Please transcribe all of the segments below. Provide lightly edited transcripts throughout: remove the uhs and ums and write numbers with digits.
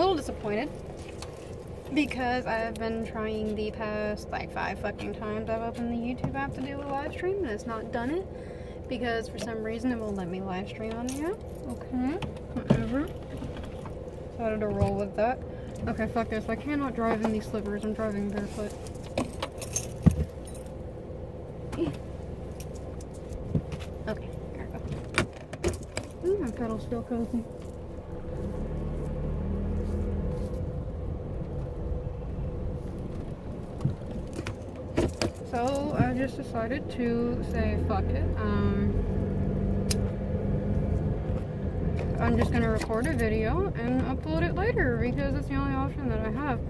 little disappointed because I've been trying the past like 5 fucking times I've opened the YouTube app to do a live stream and it's not done it because for some reason it won't let me live stream on the app. Okay, whatever. Decided to roll with that. Okay, fuck this. I cannot drive in these slippers. I'm driving barefoot. Okay, there we go. Ooh, my pedals feel cozy. So I just decided to say fuck it. I'm just gonna record a video and upload it later because it's the only option that I have.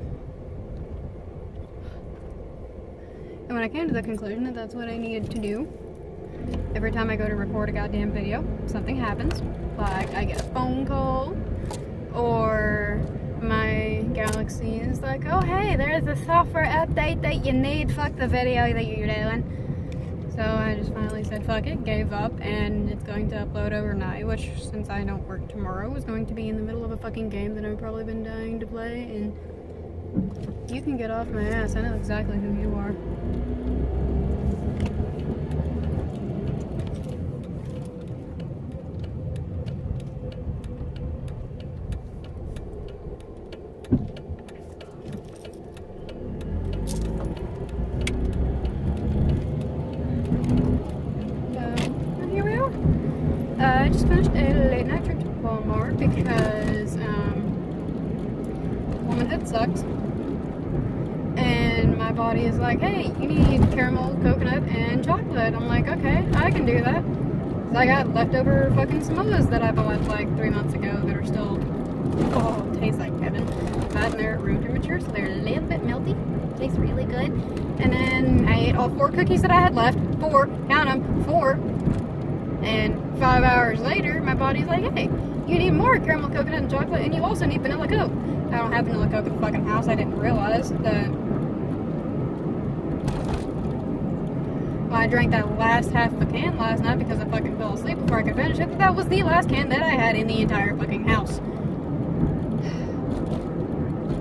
And when I came to the conclusion that that's what I needed to do, every time I go to record a goddamn video, something happens. Like I get a phone call, or my Galaxy is like, oh hey, there's a software update that you need, fuck the video that you're doing. So I just finally said fuck it, gave up, and it's going to upload overnight, which since I don't work tomorrow is going to be in the middle of a fucking game that I've probably been dying to play, and you can get off my ass, I know exactly who you are. I just finished a late night trip to Walmart because womanhood sucks, and my body is like, hey, you need caramel, coconut, and chocolate. I'm like, okay, I can do that. So I got leftover fucking Samoas that I bought like 3 months ago that are still, oh, taste like heaven. But they're at room temperature, so they're a little bit melty. Tastes really good. And then I ate all 4 cookies that I had left. 4, count them, 4. And 5 hours later, my body's like, hey, you need more caramel, coconut, and chocolate, and you also need vanilla Coke. I don't have vanilla Coke in the fucking house. I didn't realize that when I drank that last half of a can last night because I fucking fell asleep before I could finish it. That was the last can that I had in the entire fucking house.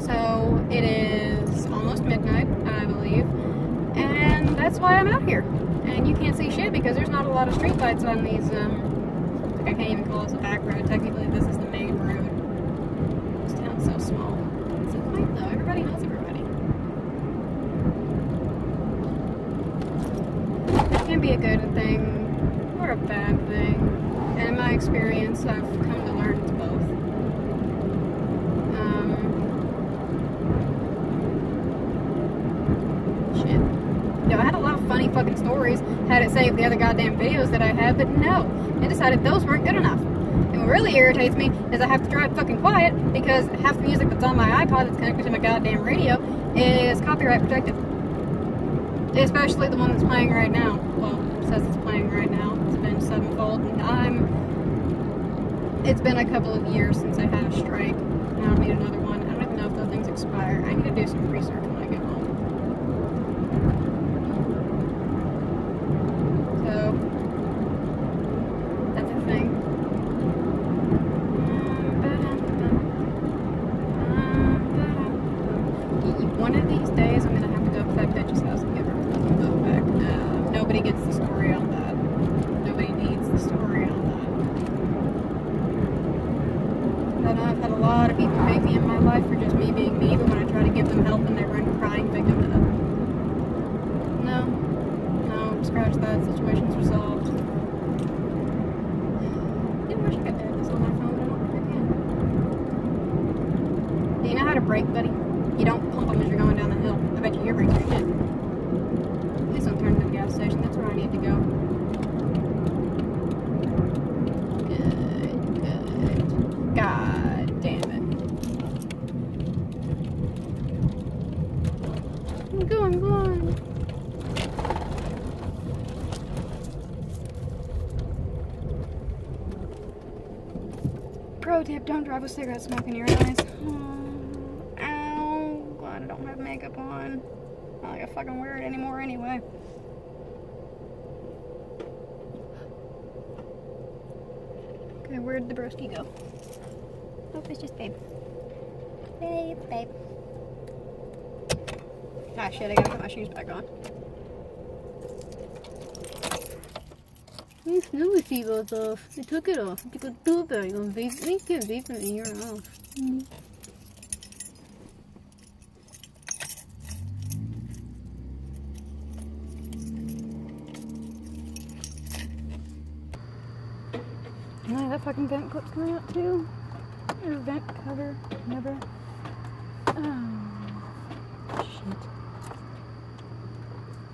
So it is almost midnight, I believe, and that's why I'm out here. And you can't see shit because there's not a lot of street lights on these, I can't even call this a back road. Technically, this is the main road. This town's so small. It's so quaint though. Everybody knows everybody. It can be a good thing or a bad thing. And in my experience, I've come to learn it's both. Shit. You know, I had a lot of funny fucking stories, had it saved the other goddamn videos that I had, but no, I decided those weren't good enough. And what really irritates me is I have to drive fucking quiet because half the music that's on my iPod that's connected to my goddamn radio is copyright protected. Especially the one that's playing right now. Well, it says it's playing right now. It's been 7-fold, and it's been a couple of years since I had a strike. And I don't need another one. I don't even know if those things expire. I need to do some research when I get home. That's a thing. One of these days I'm gonna have to go to that bitch's house and give her her boat back. Nobody gets the story on that. Nobody needs the story on that. I know I've had a lot of people hate me in my life for just me being me, but when I try to give them help and they run crying victim to them. No, scratch that. Situation's resolved. I wish I could do this on my phone, but I don't think I can. Do you know how to brake, buddy? You don't pump them as you're going down the hill. I bet your brakes are shit. Please don't turn to the gas station. That's where I need to go. Good. God damn it. I'm going. Pro tip, don't drive with cigarette smoke in your eyes. Ow. Glad I don't have makeup on. Not like I fucking wear it anymore anyway. Okay, where'd the broski go? Oh, it's just babe. Babe. Ah, shit, I gotta put my shoes back on. You know the seatbelt's off. I took it off. You could do it. You're gonna vape. You can't vape in you're off. No, that fucking vent clip's coming out too. Or vent cover. Never. Oh, shit.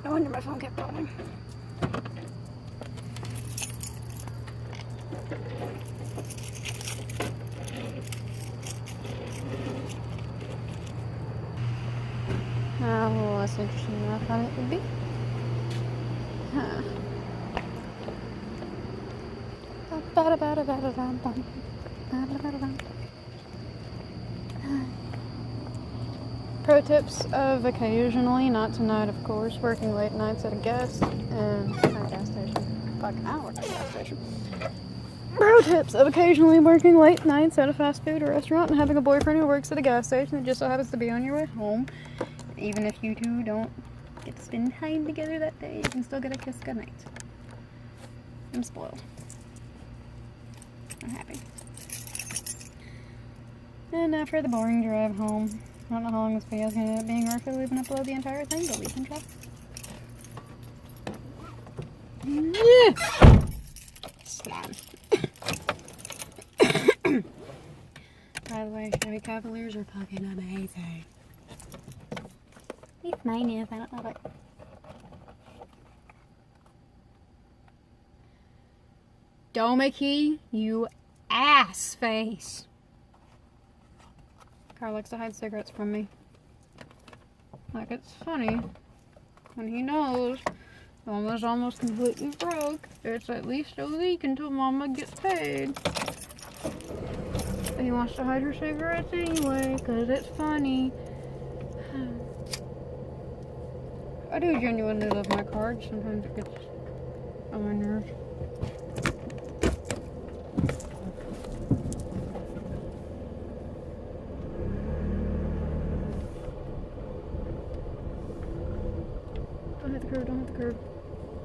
No wonder my phone kept going. Less interesting than I thought it would be. Huh. Pro tips of occasionally, not tonight of course, working late nights at a gas station. Fuck, I work at a gas station. Pro tips of occasionally working late nights at a fast food or restaurant and having a boyfriend who works at a gas station that just so happens to be on your way home. Even if you two don't get to spend time together that day, you can still get a kiss goodnight. I'm spoiled. I'm happy. And now for the boring drive home. I don't know how long this video is going to end up being or if I'll even upload the entire thing, but we can try. Slime. By the way, Chevy Cavaliers are fucking amazing. At least mine is, I don't know what. Domaki, you ass face. Carl likes to hide cigarettes from me. Like it's funny when he knows Mama's almost completely broke. It's at least a week until Mama gets paid. But he wants to hide her cigarettes anyway, because it's funny. I do genuinely love my cards. Sometimes it gets on my nerves. Don't hit the curb, don't hit the curb.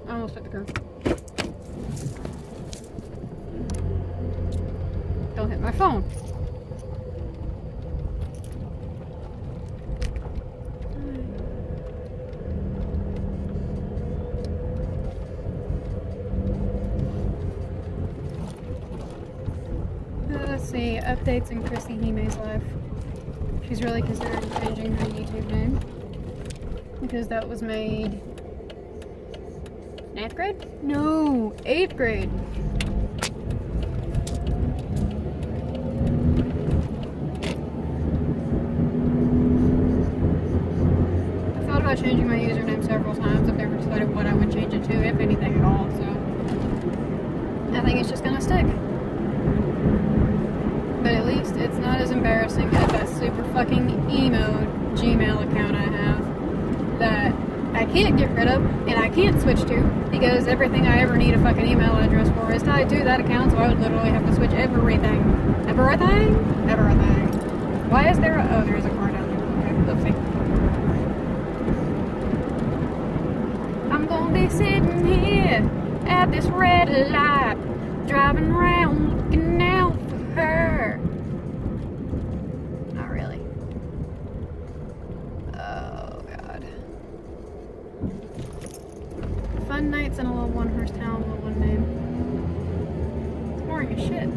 I almost hit the curb. Don't hit my phone. Let's see, updates in Krissyhime's life. She's really considering changing her YouTube name because that was made 9th grade? No, 8th grade. I thought about changing my username several times. I've never decided what I would change it to, if anything at all, so I think it's just gonna stick. But at least it's not as embarrassing as that super fucking emo Gmail account I have that I can't get rid of and I can't switch to because everything I ever need a fucking email address for is tied to that account, so I would literally have to switch everything. Everything? Why is there a... oh, there is a car down there. Okay, oopsie. I'm gonna be sitting here at this red light, driving around looking out for her. Not really. Oh god. Fun nights in a little one-horse town with one name. It's boring as shit.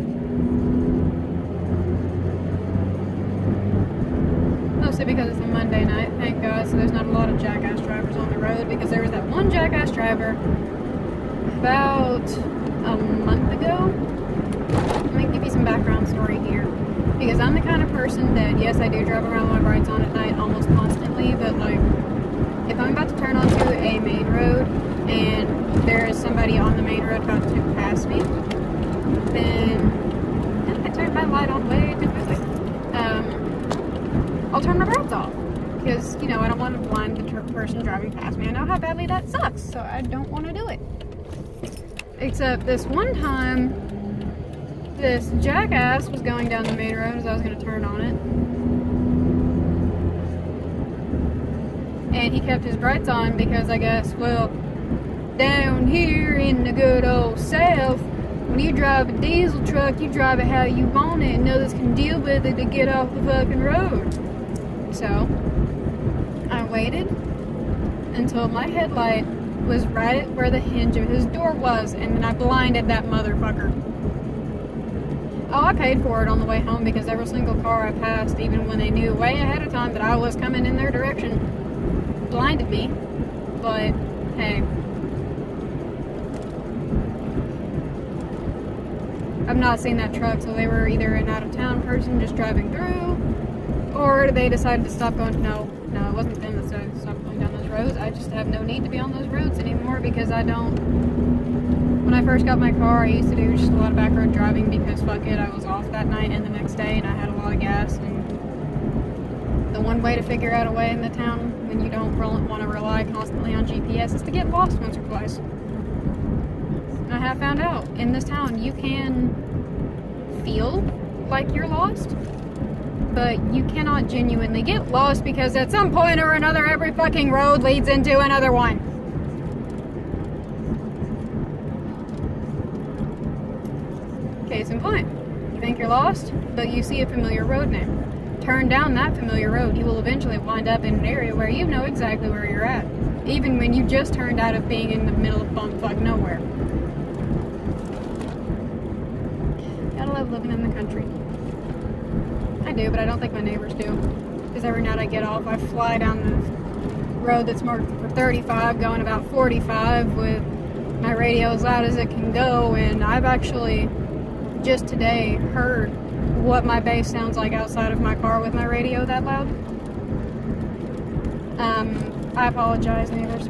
Mostly because it's a Monday night, thank God, so there's not a lot of jackass drivers on the road, because there was that one jackass driver about a month ago. Let me give you some background story here, because I'm the kind of person that, yes, I do drive around with my brights on at night almost constantly, but like, if I'm about to turn onto a main road and there is somebody on the main road about to pass me, then I turned my light on way too quickly. I'll turn my brights off because, you know, I don't want to blind the person driving past me. I know how badly that sucks, so I don't want to do it. Except this one time, this jackass was going down the main road as I was going to turn on it. And he kept his brights on because I guess, well, down here in the good old South, when you drive a diesel truck, you drive it how you want it, and others can deal with it to get off the fucking road. So, I waited until my headlight was right at where the hinge of his door was, and then I blinded that motherfucker. Oh, I paid for it on the way home because every single car I passed, even when they knew way ahead of time that I was coming in their direction, blinded me. But, hey. I've not seen that truck, so they were either an out-of-town person just driving through, or they decided to stop going. No, it wasn't them that decided to stop going down those roads. I just have no need to be on those roads anymore because I don't. When I first got my car, I used to do just a lot of back road driving because fuck it, I was off that night and the next day, and I had a lot of gas. And the one way to figure out a way in the town when you don't want to rely constantly on GPS is to get lost once or twice. I have found out in this town you can feel like you're lost, but you cannot genuinely get lost because at some point or another every fucking road leads into another one. Case in point, you think you're lost, but you see a familiar road name. Turn down that familiar road, you will eventually wind up in an area where you know exactly where you're at, even when you just turned out of being in the middle of bumfuck nowhere. I love living in the country. I do, but I don't think my neighbors do. Because every night I get off, I fly down the road that's marked for 35, going about 45 with my radio as loud as it can go. And I've actually just today heard what my bass sounds like outside of my car with my radio that loud. I apologize, neighbors.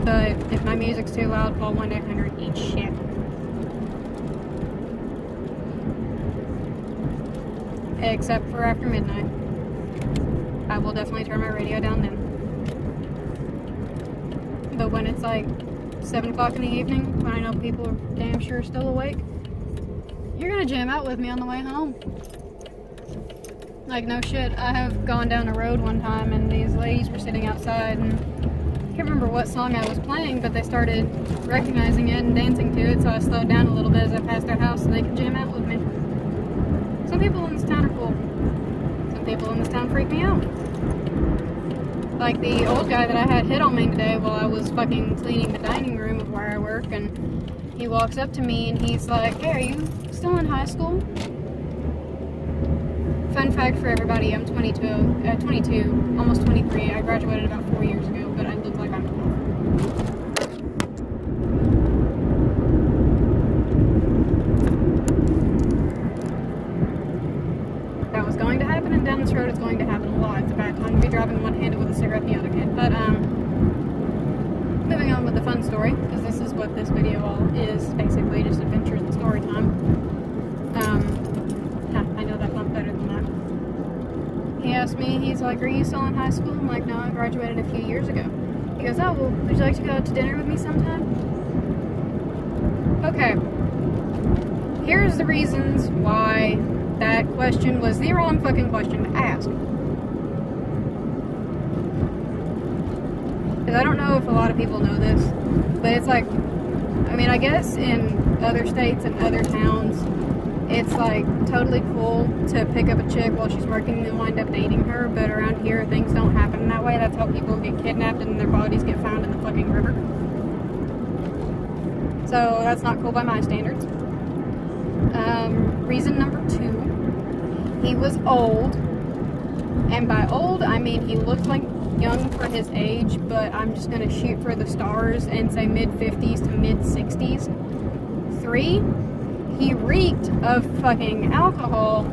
But if my music's too loud, call 1-800-EAT-SHIT. Except for after midnight. I will definitely turn my radio down then. But when it's like 7 o'clock in the evening, when I know people are damn sure still awake, you're gonna jam out with me on the way home. Like, no shit. I have gone down a road one time and these ladies were sitting outside and I can't remember what song I was playing, but they started recognizing it and dancing to it, so I slowed down a little bit as I passed their house so they could jam out with me. Some people in this town are cool. Some people in this town freak me out. Like the old guy that I had hit on me today while I was fucking cleaning the dining room of where I work, and he walks up to me and he's like, "Hey, are you still in high school?" Fun fact for everybody, I'm 22, almost 23. I graduated about 4 years ago, but I look like I'm 12. That was going to happen, and down this road it's going to happen a lot. It's a bad time to be driving one-handed with a cigarette in the other hand. But, moving on with the fun story, because this is what this video all is, basically, just adventures and story time. I know that felt better than that. He asked me, he's like, "Are you still in high school?" I'm like, "No, I graduated a few years ago." He goes, "Oh, well, would you like to go out to dinner with me sometime?" Okay. Here's the reasons why that question was the wrong fucking question to ask. Because I don't know if a lot of people know this, but it's like, I mean, I guess in other states and other towns, it's like totally cool to pick up a chick while she's working and wind up dating her, but around here things don't happen that way. That's how people get kidnapped and their bodies get found in the fucking river. So that's not cool by my standards. Reason number 2, he was old, and by old I mean he looked like young for his age, but I'm just gonna shoot for the stars and say mid-50s to mid-60s. 3, he reeked of fucking alcohol.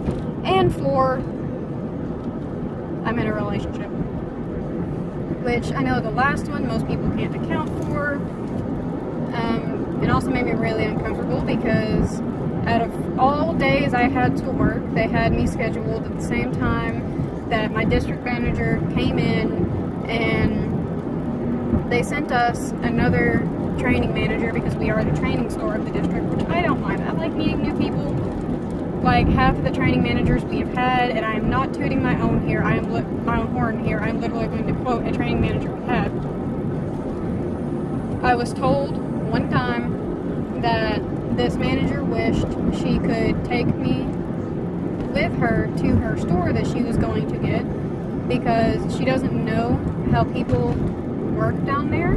And 4, I'm in a relationship. Which I know the last one most people can't account for. It also made me really uncomfortable because out of all days I had to work, they had me scheduled at the same time that my district manager came in, and they sent us another training manager because we are the training store of the district, which I don't mind. I like meeting new people. like half of the training managers we have had, and I am not tooting my own here. My own horn here. I'm literally going to quote a training manager we had. I was told one time that this manager wished she could take me with her to her store that she was going to get, because she doesn't know how people work down there,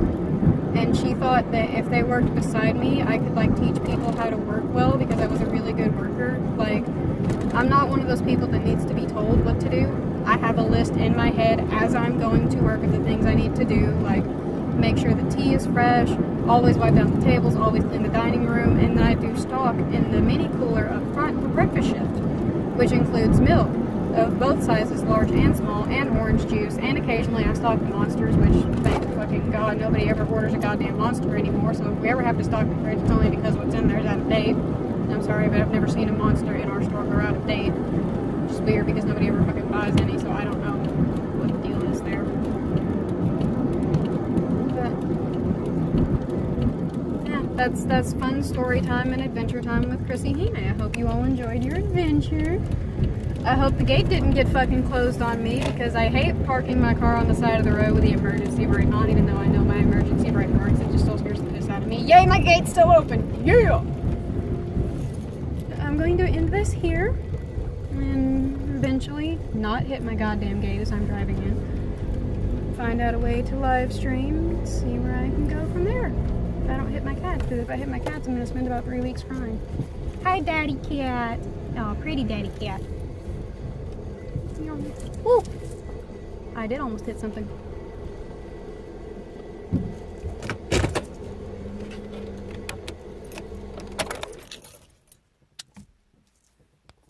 and she thought that if they worked beside me, I could like teach people how to work well, because I was a really good worker. Like, I'm not one of those people that needs to be told what to do. I have a list in my head as I'm going to work of the things I need to do, like make sure the tea is fresh, always wipe down the tables, always clean the dining room, and then I do stock in the mini cooler up front for breakfast shift, which includes milk of both sizes, large and small, and orange juice, and occasionally I stock the Monsters, which, thank fucking God, nobody ever orders a goddamn Monster anymore, so if we ever have to stock the fridge, it's only because what's in there is out of date. I'm sorry, but I've never seen a Monster in our store go out of date, which is weird because nobody ever fucking buys any, so I don't know what the deal is there. But, yeah, that's fun story time and adventure time with Krissyhime. I hope you all enjoyed your adventure. I hope the gate didn't get fucking closed on me, because I hate parking my car on the side of the road with the emergency brake on, even though I know my emergency brake works. It just still scares the piss out of me. Yay, my gate's still open! Yeah! I'm going to end this here, and eventually not hit my goddamn gate as I'm driving in. Find out a way to live stream, see where I can go from there. If I don't hit my cats, because if I hit my cats, I'm going to spend about 3 weeks crying. Hi, daddy cat. Oh, pretty daddy cat. Ooh, I did almost hit something.